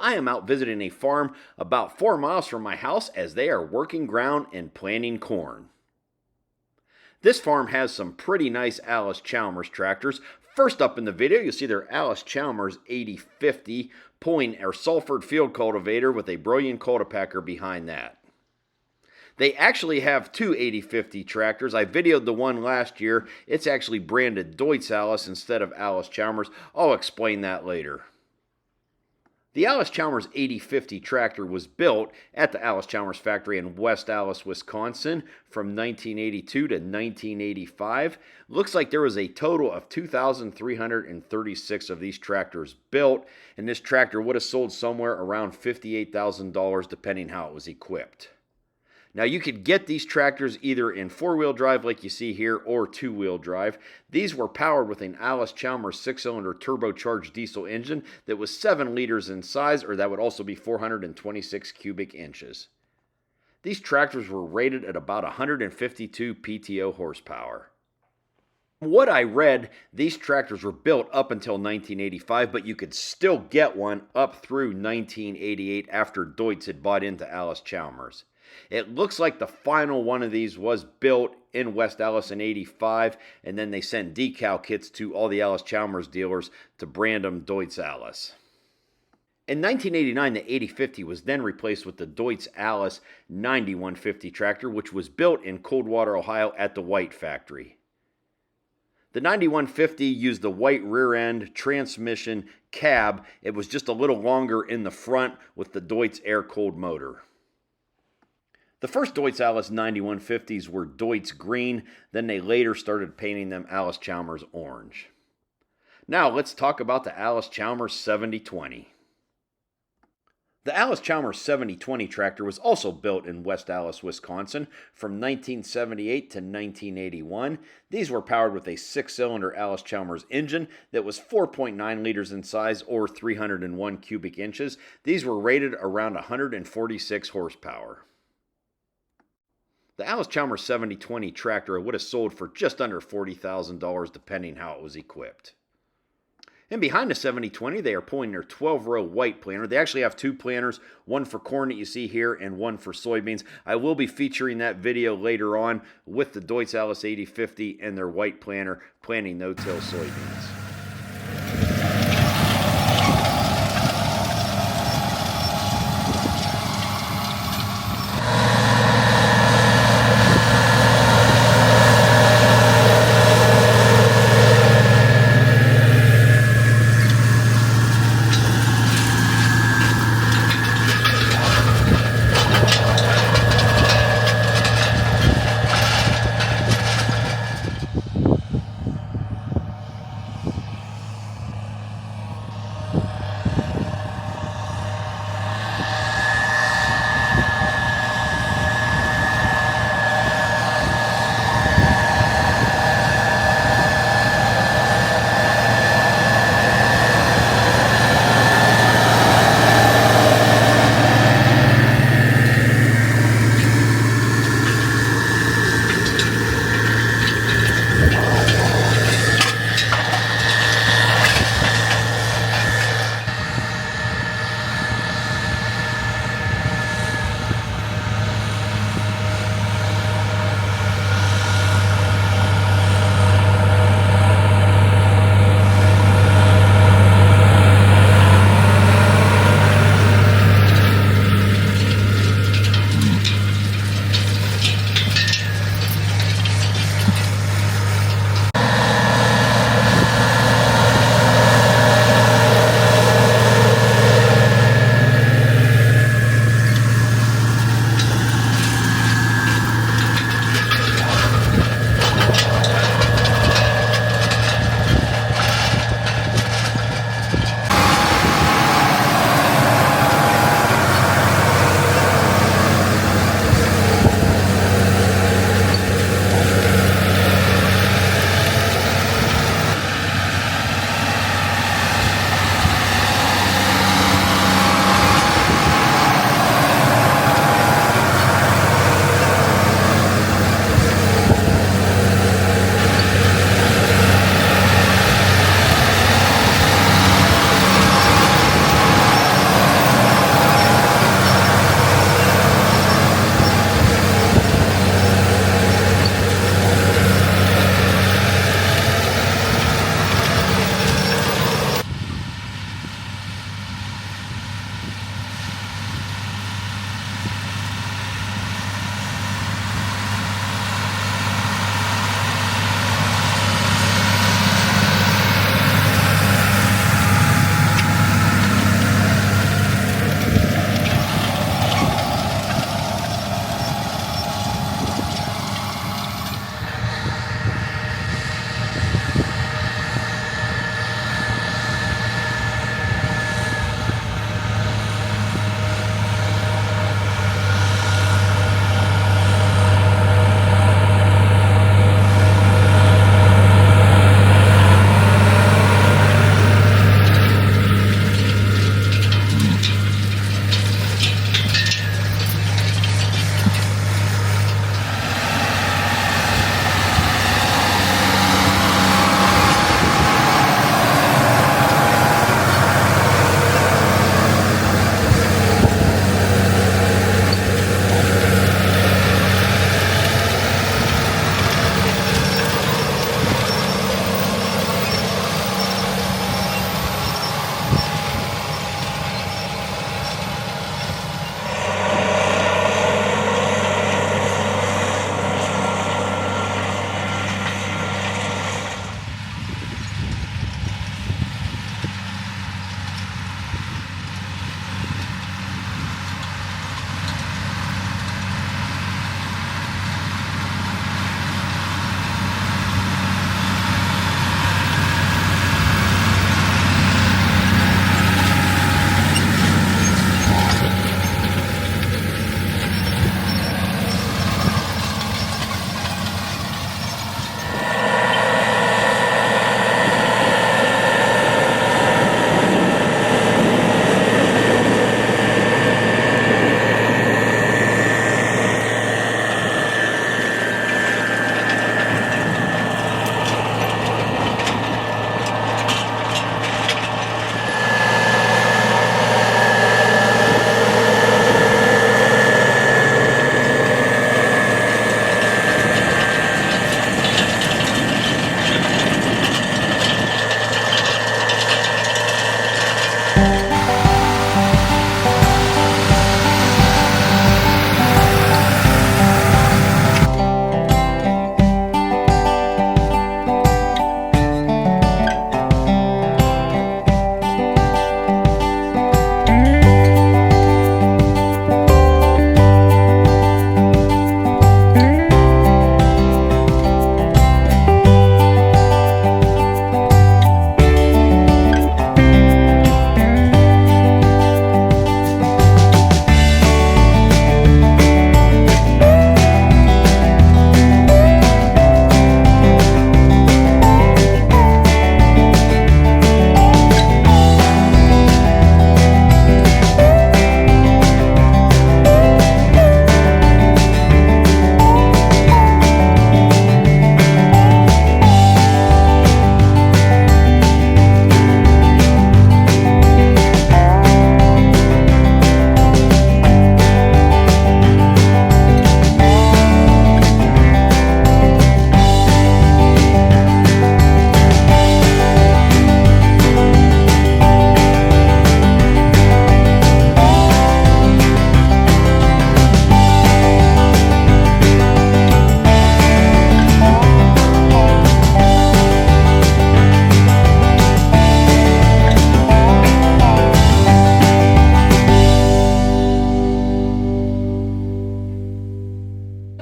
I am out visiting a farm about 4 miles from my house as they are working ground and planting corn. This farm has some pretty nice Allis-Chalmers tractors. First up in the video, you'll see their Allis-Chalmers 8050 pulling our Salford field cultivator with a Brillion Culti-Packer behind that. They actually have two 8050 tractors. I videoed the one last year. It's actually branded Deutz Allis instead of Allis-Chalmers. I'll explain that later. The Allis-Chalmers 8050 tractor was built at the Allis-Chalmers factory in West Allis, Wisconsin from 1982 to 1985. Looks like there was a total of 2,336 of these tractors built, and this tractor would have sold somewhere around $58,000 depending how it was equipped. Now you could get these tractors either in 4-wheel drive like you see here or 2-wheel drive. These were powered with an Allis-Chalmers 6-cylinder turbocharged diesel engine that was 7 liters in size, or that would also be 426 cubic inches. These tractors were rated at about 152 PTO horsepower. From what I read, these tractors were built up until 1985, but you could still get one up through 1988 after Deutz had bought into Allis-Chalmers. It looks like the final one of these was built in West Allis in 85, and then they sent decal kits to all the Allis-Chalmers dealers to brand them Deutz Allis. In 1989, the 8050 was then replaced with the Deutz Allis 9150 tractor, which was built in Coldwater, Ohio at the White factory. The 9150 used the White rear end, transmission, cab. It was just a little longer in the front with the Deutz air-cooled motor. The first Deutz Allis 9150s were Deutz green, then they later started painting them Allis-Chalmers orange. Now let's talk about the Allis-Chalmers 7020. The Allis-Chalmers 7020 tractor was also built in West Allis, Wisconsin from 1978 to 1981. These were powered with a 6-cylinder Allis-Chalmers engine that was 4.9 liters in size or 301 cubic inches. These were rated around 146 horsepower. The Allis-Chalmers 7020 tractor would have sold for just under $40,000 depending how it was equipped. And behind the 7020, they are pulling their 12-row white planter. They actually have two planters, one for corn that you see here and one for soybeans. I will be featuring that video later on with the Deutz Allis 8050 and their white planter planting no-till soybeans.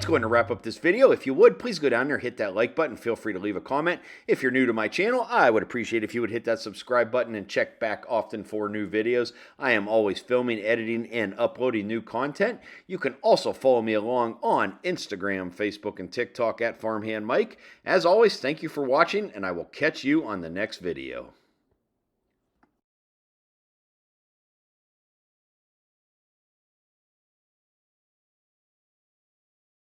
Let's go ahead and wrap up this video. If you would, please go down there, hit that like button. Feel free to leave a comment. If you're new to my channel, I would appreciate if you would hit that subscribe button and check back often for new videos. I am always filming, editing, and uploading new content. You can also follow me along on Instagram, Facebook, and TikTok at Farmhand Mike. As always, thank you for watching, and I will catch you on the next video.